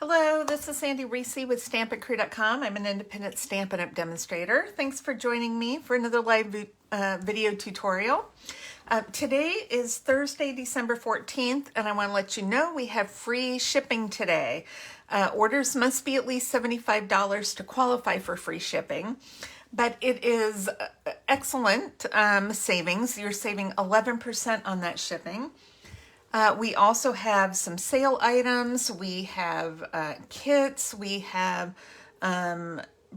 Hello, this is Sandy Reese with StampItCrew.com. I'm an independent Stampin' Up! Demonstrator. Thanks for joining me for another live video tutorial. Today is Thursday, December 14th, and I want to let you know we have free shipping today. Orders must be at least $75 to qualify for free shipping, but it is excellent savings. You're saving 11% on that shipping. We also have some sale items, we have kits, we have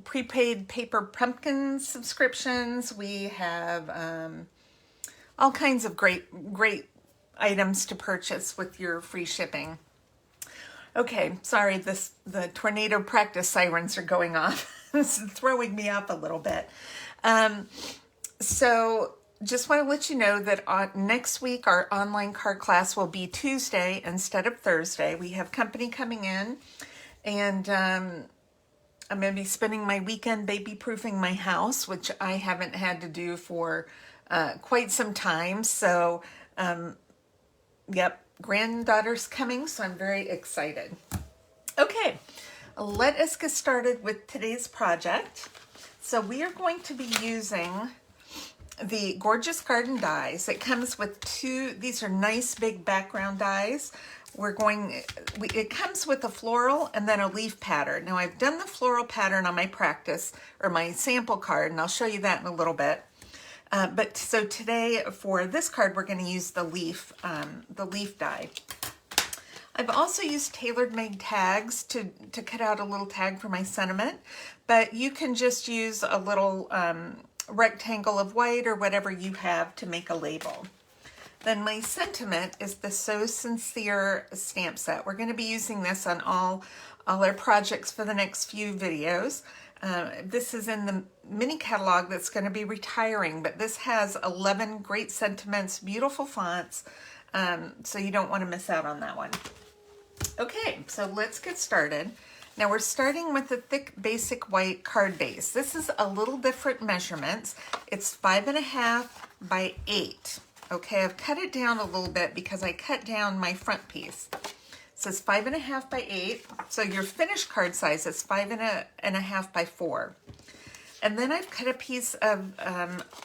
prepaid paper pumpkin subscriptions, we have all kinds of great items to purchase with your free shipping. Okay, sorry, the tornado practice sirens are going off. This is throwing me off a little bit. Just want to let you know that next week our online card class will be Tuesday instead of Thursday. We have company coming in, and I'm going to be spending my weekend baby-proofing my house, which I haven't had to do for quite some time. So, yep, granddaughter's coming, so I'm very excited. Okay, let us get started with today's project. So we are going to be using the Gorgeous Garden dies. It comes with these are nice big background dies. It comes with a floral and then a leaf pattern. Now I've done the floral pattern on my practice or my sample card, and I'll show you that in a little bit. So today for this card, we're going to use the leaf die. I've also used tailor-made tags to cut out a little tag for my sentiment, but you can just use a little rectangle of white or whatever you have to make a label. Then my sentiment is the So Sincere stamp set. We're going to be using this on all our projects for the next few videos. This is in the mini catalog that's going to be retiring, but this has 11 great sentiments, beautiful fonts, so you don't want to miss out on that one. Okay, so let's get started. Now we're starting with the thick basic white card base. This is a little different measurements. It's 5.5 by 8. Okay, I've cut it down a little bit because I cut down my front piece. It says 5.5 by 8. So your finished card size is 5.5 by 4. And then I've cut a piece of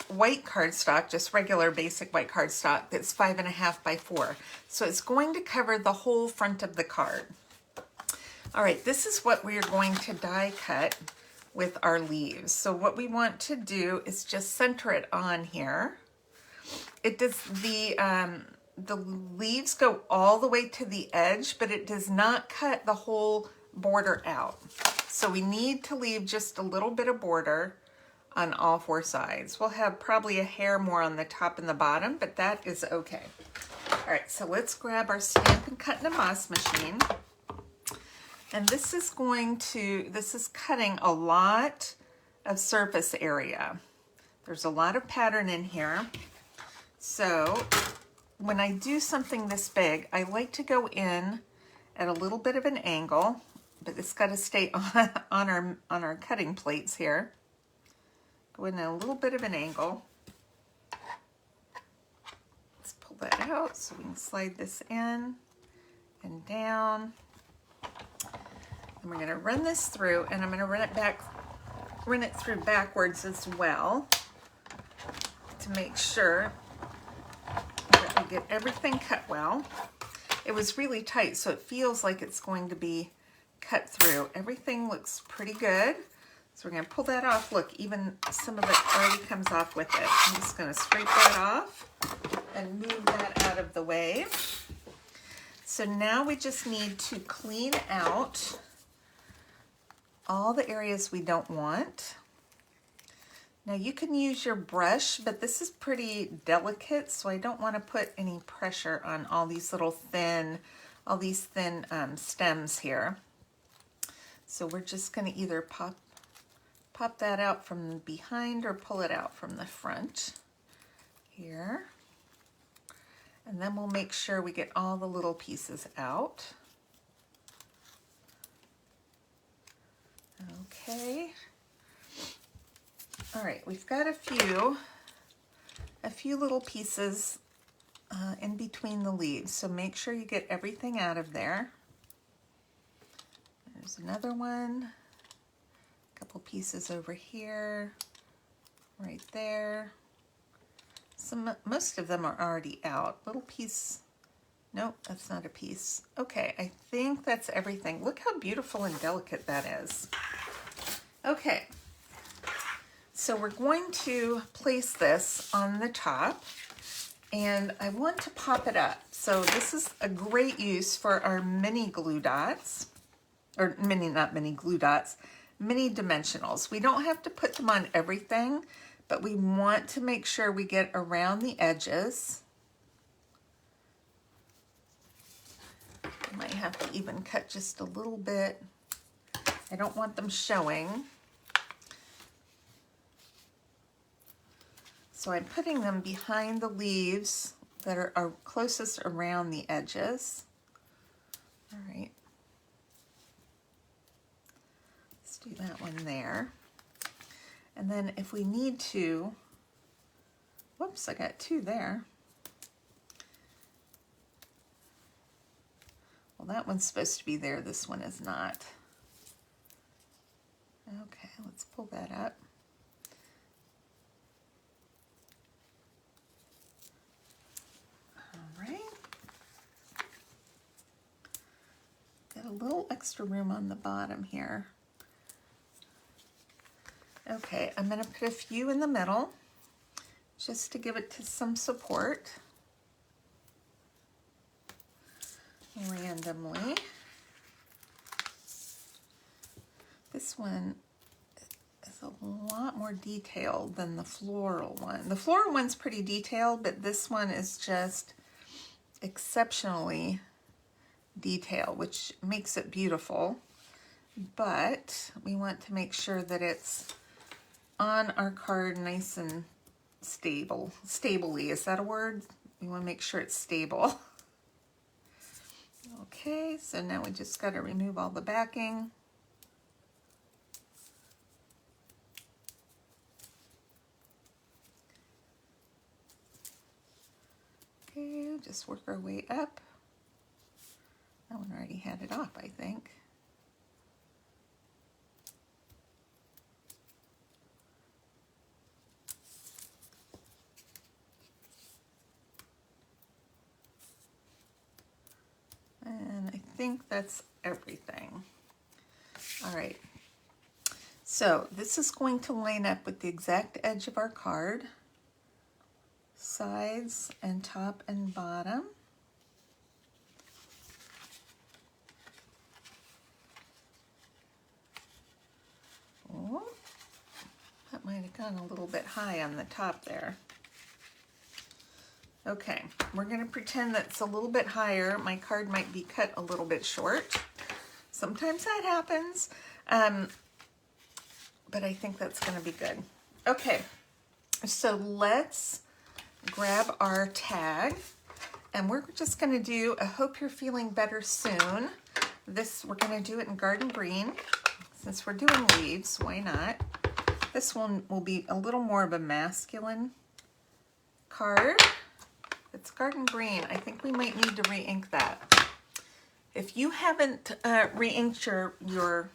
white cardstock, just regular basic white cardstock, that's 5.5 by 4. So it's going to cover the whole front of the card. All right, this is what we are going to die cut with our leaves. So what we want to do is just center it on here. It does the leaves go all the way to the edge, but it does not cut the whole border out. So we need to leave just a little bit of border on all four sides. We'll have probably a hair more on the top and the bottom, but that is okay. All right, so let's grab our Stampin' Cut and Emboss machine. And this is cutting a lot of surface area. There's a lot of pattern in here. So when I do something this big, I like to go in at a little bit of an angle, but it's got to stay on our cutting plates here. Go in at a little bit of an angle. Let's pull that out so we can slide this in and down. And we're going to run this through, and I'm going to run it through backwards as well to make sure that we get everything cut well. It was really tight, so it feels like it's going to be cut through. Everything looks pretty good. So we're going to pull that off. Look, even some of it already comes off with it. I'm just going to scrape that off and move that out of the way. So now we just need to clean out all the areas we don't want. Now you can use your brush, but this is pretty delicate, so I don't want to put any pressure on all these little thin stems here. So we're just going to either pop that out from behind or pull it out from the front here. And then we'll make sure we get all the little pieces out. Okay. All right, we've got a few little pieces in between the leaves, so make sure you get everything out of there. There's another one. A couple pieces over here, right there. Most of them are already out. Little piece. Nope, that's not a piece. Okay, I think that's everything. Look how beautiful and delicate that is. Okay, so we're going to place this on the top, and I want to pop it up. So this is a great use for our mini glue dots, or not mini glue dots, mini dimensionals. We don't have to put them on everything, but we want to make sure we get around the edges. I might have to even cut just a little bit. I don't want them showing. So I'm putting them behind the leaves that are closest around the edges. All right. Let's do that one there. And then if we need to, whoops, I got two there. Well, that one's supposed to be there. This one is not. Okay, let's pull that up. All right. Got a little extra room on the bottom here. Okay, I'm going to put a few in the middle just to give it to some support. Randomly. This one is a lot more detailed than the floral one. The floral one's pretty detailed, but this one is just exceptionally detailed, which makes it beautiful. But we want to make sure that it's on our card nice and stable. Stably, is that a word? We want to make sure it's stable. Okay, so now we just got to remove all the backing. Okay, just work our way up. That one already had it off, I think. And I think that's everything. All right. So this is going to line up with the exact edge of our card. Sides and top and bottom. Oh, that might have gone a little bit high on the top there. Okay, we're going to pretend that's a little bit higher. My card might be cut a little bit short. Sometimes that happens, but I think that's going to be good. Okay, so let's grab our tag, and we're just going to do I Hope You're Feeling Better Soon. This, we're going to do it in garden green. Since we're doing leaves, why not? This one will be a little more of a masculine card. It's garden green. I think we might need to re-ink that. If you haven't re-inked your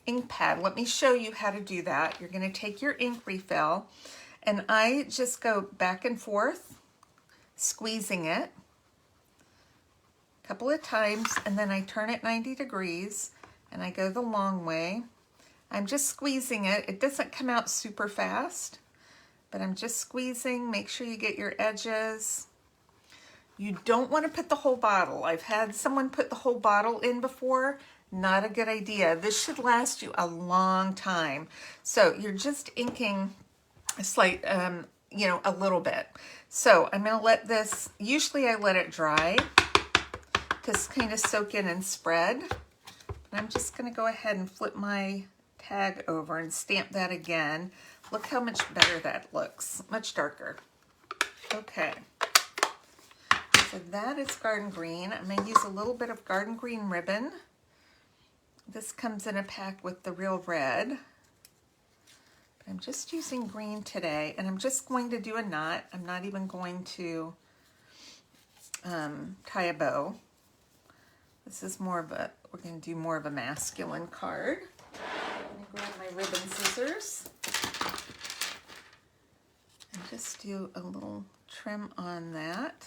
ink pad, let me show you how to do that. You're going to take your ink refill, and I just go back and forth, squeezing it a couple of times, and then I turn it 90 degrees, and I go the long way. I'm just squeezing it. It doesn't come out super fast, but I'm just squeezing. Make sure you get your edges. You don't want to put the whole bottle. I've had someone put the whole bottle in before. Not a good idea. This should last you a long time. So you're just inking a slight, you know, a little bit. So I'm going to let this, usually I let it dry to kind of soak in and spread. But I'm just going to go ahead and flip my tag over and stamp that again. Look how much better that looks, much darker. Okay, so that is garden green. I'm going to use a little bit of garden green ribbon. This comes in a pack with the real red. I'm just using green today, and I'm just going to do a knot. I'm not even going to tie a bow. This is more of a, we're going to do more of a masculine card. Let me grab my ribbon scissors and just do a little trim on that.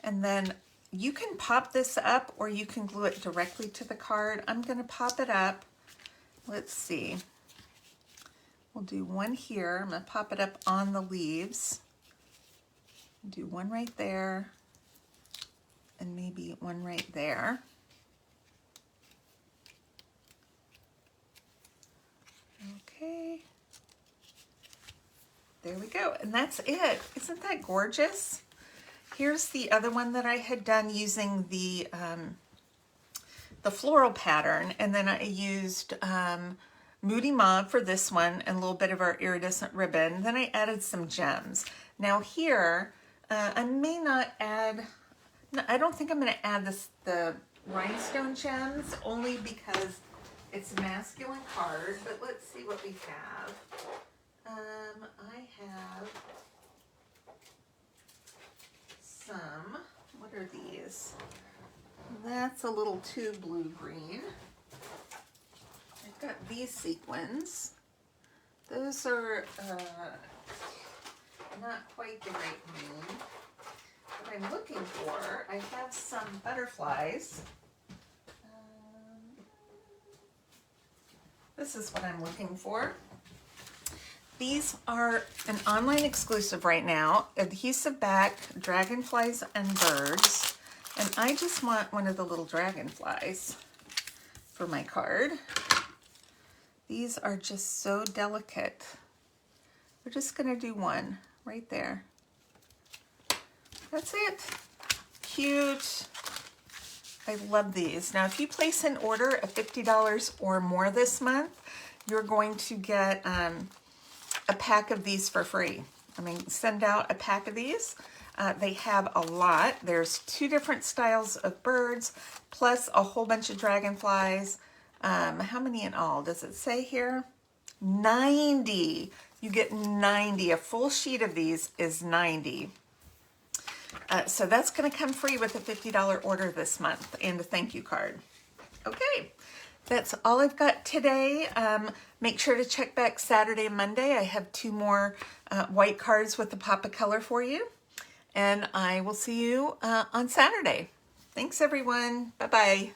And then you can pop this up or you can glue it directly to the card. I'm going to pop it up. Let's see. We'll do one here. I'm going to pop it up on the leaves. Do one right there and maybe one right there. Okay. There we go. And that's it. Isn't that gorgeous? Here's the other one that I had done using the floral pattern, and then I used Moody Mauve for this one and a little bit of our iridescent ribbon. Then I added some gems. Now here, I may not add, no, I don't think I'm going to add the rhinestone gems, only because it's a masculine card, but let's see what we have. I have some, what are these? That's a little too blue-green. I've got these sequins. Those are not quite the right green. What I'm looking for, I have some butterflies. This is what I'm looking for. These are an online exclusive right now. Adhesive back, dragonflies and birds. And I just want one of the little dragonflies for my card. These are just so delicate. We're just gonna do one right there. That's it. Cute. I love these. Now, if you place an order of $50 or more this month, you're going to get a pack of these for free. I mean, send out a pack of these. They have a lot. There's 2 different styles of birds, plus a whole bunch of dragonflies. How many in all? Does it say here? 90. You get 90. A full sheet of these is 90. So that's going to come free with a $50 order this month and a thank you card. Okay, that's all I've got today. Make sure to check back Saturday and Monday. I have 2 more white cards with a pop of color for you. And I will see you on Saturday. Thanks, everyone. Bye-bye.